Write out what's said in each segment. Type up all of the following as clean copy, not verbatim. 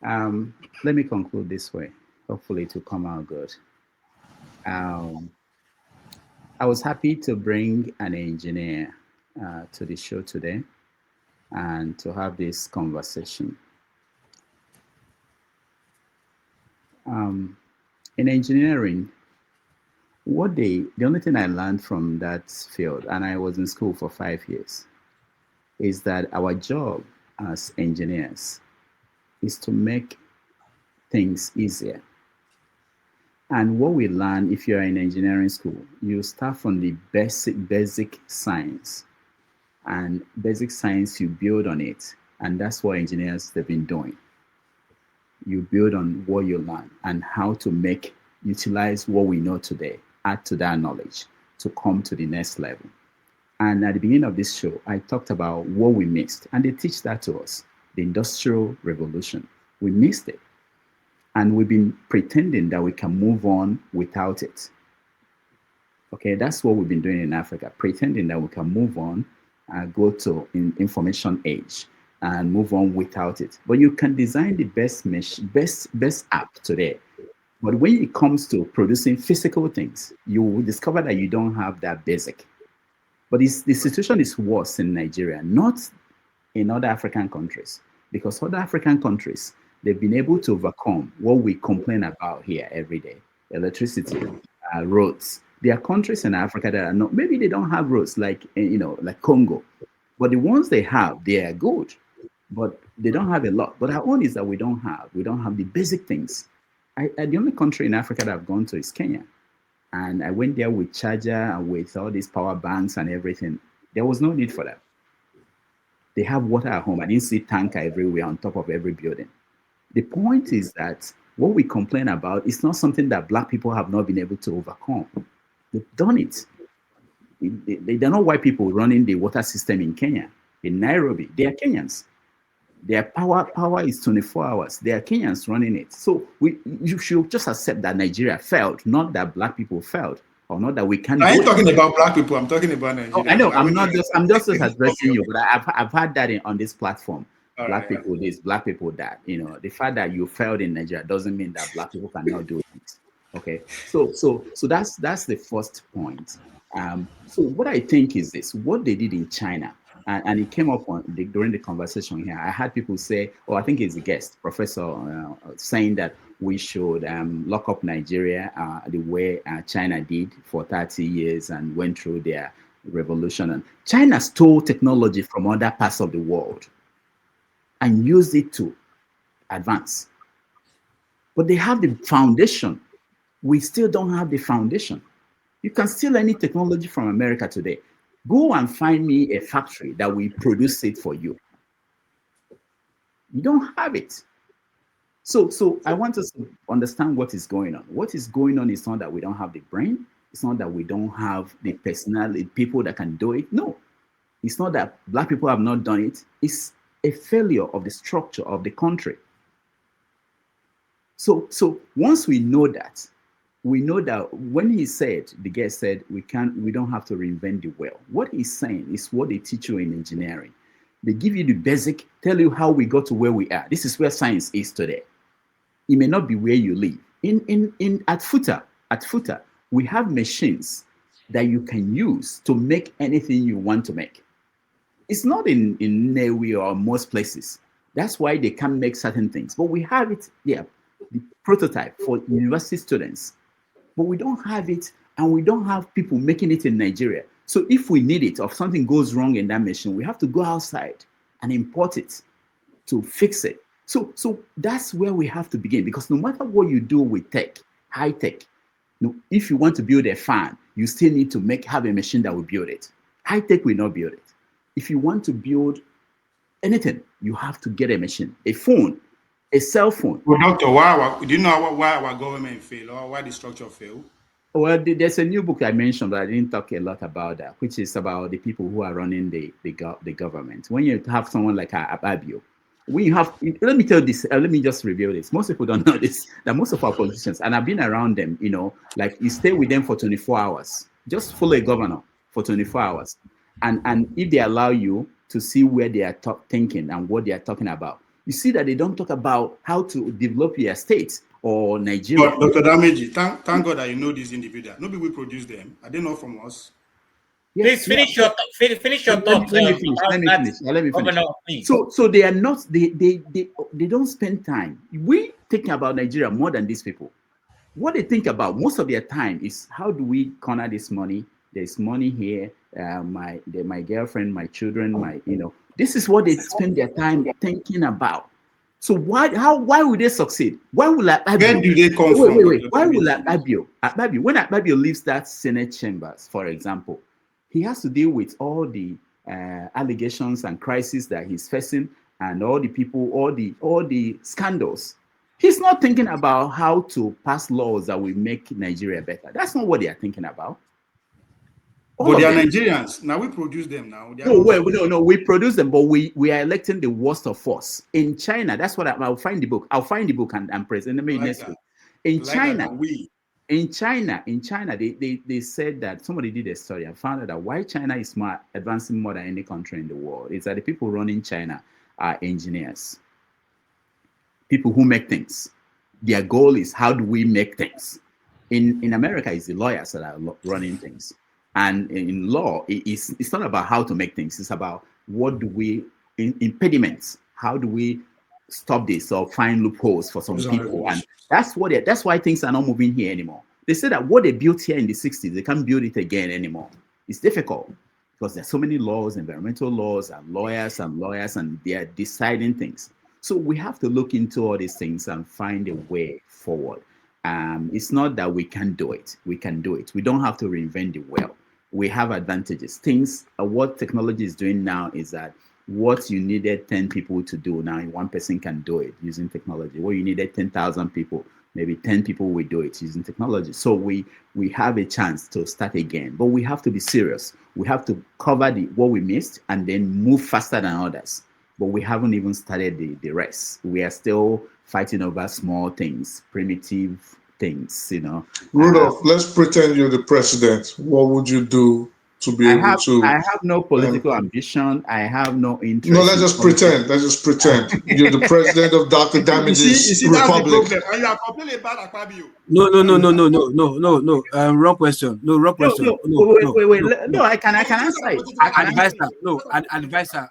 Um, Let me conclude this way. Hopefully, it will come out good. Um, I was happy to bring an engineer to the show today and to have this conversation. Um, in engineering, the only thing I learned from that field, and I was in school for 5 years, is that our job as engineers is to make things easier. And what we learn if you're in engineering school, you start from the basic science. And basic science, you build on it. And that's what engineers they've been doing. You build on what you learn and how to utilize what we know today, add to that knowledge to come to the next level. And at the beginning of this show, I talked about what we missed, and they teach that to us, the Industrial Revolution. We missed it, and we've been pretending that we can move on without it. Okay, that's what we've been doing in Africa, pretending that we can move on and go to information age and move on without it. But you can design the best app today. But when it comes to producing physical things, you will discover that you don't have that basic. But the situation is worse in Nigeria, not in other African countries, because other African countries, they've been able to overcome what we complain about here every day: electricity, roads. There are countries in Africa that are not, maybe they don't have roads like, like Congo, but the ones they have, they are good, but they don't have a lot. But our own is that we don't have the basic things. The only country in Africa that I've gone to is Kenya. And I went there with charger and with all these power banks and everything. There was no need for that. They have water at home. I didn't see tanker everywhere on top of every building. The point is that what we complain about is not something that black people have not been able to overcome. They've done it. They're not white people running the water system in Kenya, in Nairobi. They are Kenyans. Their power is 24 hours. They are Kenyans running it. So you should just accept that Nigeria failed, not that black people failed, or not that we can't I do ain't it. talking about black people. I'm talking about Oh, I know. Nigerians. I'm not just. I'm just addressing you, but I've had that on this platform. All Black right. people this, black people that. The fact that you failed in Nigeria doesn't mean that black people cannot do it. Okay. So that's the first point. So what I think is this: what they did in China, and it came up during the conversation here. I had people say, "Oh, I think it's a guest professor saying that we should lock up Nigeria the way China did for 30 years and went through their revolution." And China stole technology from other parts of the world and used it to advance. But they have the foundation. We still don't have the foundation. You can steal any technology from America today. Go and find me a factory that will produce it for you. You don't have it. So I want us to understand what is going on. What is going on is not that we don't have the brain. It's not that we don't have the personality, people that can do it. No, it's not that black people have not done it. It's a failure of the structure of the country. So once we know that when the guy said, we don't have to reinvent the wheel. What he's saying is what they teach you in engineering. They give you the basic, tell you how we got to where we are. This is where science is today. It may not be where you live. At Futa, we have machines that you can use to make anything you want to make. It's not in Newi or most places. That's why they can't make certain things. But we have it there, the prototype for university students. But we don't have it, and we don't have people making it in Nigeria. So if we need it, or if something goes wrong in that machine, we have to go outside and import it to fix it. So that's where we have to begin, because no matter what you do with tech, high tech, if you want to build a fan, you still need to have a machine that will build it. High tech will not build it. If you want to build anything, you have to get a machine, a phone, a cell phone. Well, doctor, do you know why our government fail or why the structure fail? Well, there's a new book I mentioned, but I didn't talk a lot about that, which is about the people who are running the government. When you have someone like Ababio, when you have, let me tell this, let me just reveal this. Most people don't know this, that most of our politicians, and I've been around them, like you stay with them for 24 hours, just follow a governor for 24 hours. And if they allow you to see where they are thinking and what they are talking about, You see that they don't talk about how to develop your state or Nigeria. But Dr. Dameji, thank God that you know these individuals. Nobody will produce them. Are they not from us? Yeah, Please yeah. finish your thoughts Let me finish. about Let me that, finish. Let me finish. Governor, please. So they are not. They don't spend time. We thinking about Nigeria more than these people. What they think about most of their time is how do we corner this money? There's money here. My girlfriend, my children, my this is what they spend their time thinking about. So why would they succeed? Why will Where Abio? do they come Wait, from, wait, wait. Dr. Why will Dameji? Abio when Abio leaves that Senate chambers, for example, he has to deal with all the allegations and crises that he's facing, and all the people, all the scandals. He's not thinking about how to pass laws that will make Nigeria better. That's not what they are thinking about. All But they of are them. Nigerians. Now we produce them now. They are No, not wait, from here. no. We produce them, but we are electing the worst of us. In China, that's what I'll find the book. I'll find the book and present I it like next week. that. In I like that. China, Now we. in China, they said that somebody did a study and found out that why China is more advancing more than any country in the world is that the people running China are engineers, people who make things. Their goal is how do we make things. In America, it's the lawyers that are running things, and in law, it's not about how to make things. It's about what do we impediments. How do we stop this or find loopholes for some Rules and people? And regulations. that's why things are not moving here anymore. They say that what they built here in the 60s, they can't build it again anymore. It's difficult because there's so many laws, environmental laws, and lawyers, and they are deciding things. So we have to look into all these things and find a way forward. It's not that we can't do it. We can do it. We don't have to reinvent the wheel. We have advantages. What technology is doing now is that what you needed 10 people to do, now one person can do it using technology. What you needed 10,000 people, maybe 10 people will do it using technology. So we have a chance to start again, but we have to be serious. We have to cover what we missed and then move faster than others. But we haven't even started the rest. We are still fighting over small things, primitive things. Rudolph, let's pretend you're the president. What would you do to be I able have I to? have no Um, political ambition. I have no no, interest let's in just politics. pretend. Let's just pretend you're the president of Dr. You Damage's see, that's the Republic. problem. And you are complaining about Akpabio. No, no, That no, is no, that. no, no, no, no, no. Wrong question. No, wrong No, question. no, No, wait, no, wait, wait. no, No, no. I can answer it. I can answer. Advisor, no,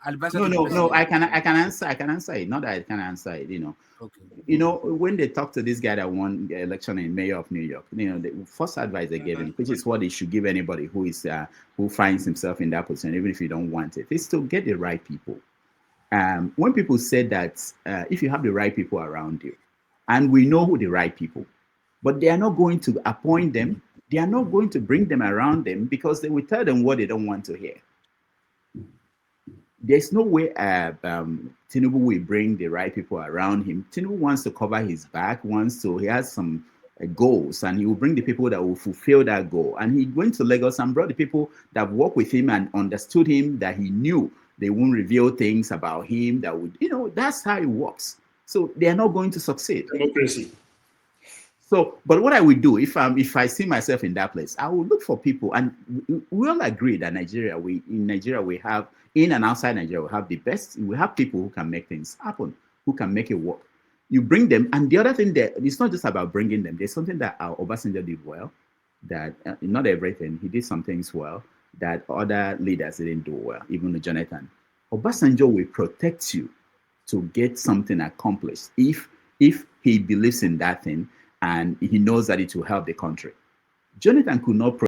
advisor No, to the no, no. president. I can answer. I can answer it. Not that I can answer it. Okay. When they talk to this guy that won the election in mayor of New York, the first advice they gave him, which is what they should give anybody who finds himself in that position, even if you don't want it, is to get the right people. When people said that if you have the right people around you, and we know who the right people, but they are not going to appoint them, they are not going to bring them around them because they will tell them what they don't want to hear. There's no way Tinubu will bring the right people around him. Tinubu wants to cover his back, he has some goals, and he will bring the people that will fulfill that goal. And he went to Lagos and brought the people that worked with him and understood him, that he knew they won't reveal things about him that would, that's how it works. So they are not going to succeed. Democracy. So, but what I will do if I see myself in that place, I will look for people, and we all agree that in Nigeria we have, in and outside Nigeria, we have the best. We have people who can make things happen, who can make it work. You bring them, and the other thing that it's not just about bringing them. There's something that our Obasanjo did well, that not everything he did some things well that other leaders didn't do well, even Jonathan. Obasanjo will protect you to get something accomplished if he believes in that thing and he knows that it will help the country. Jonathan could not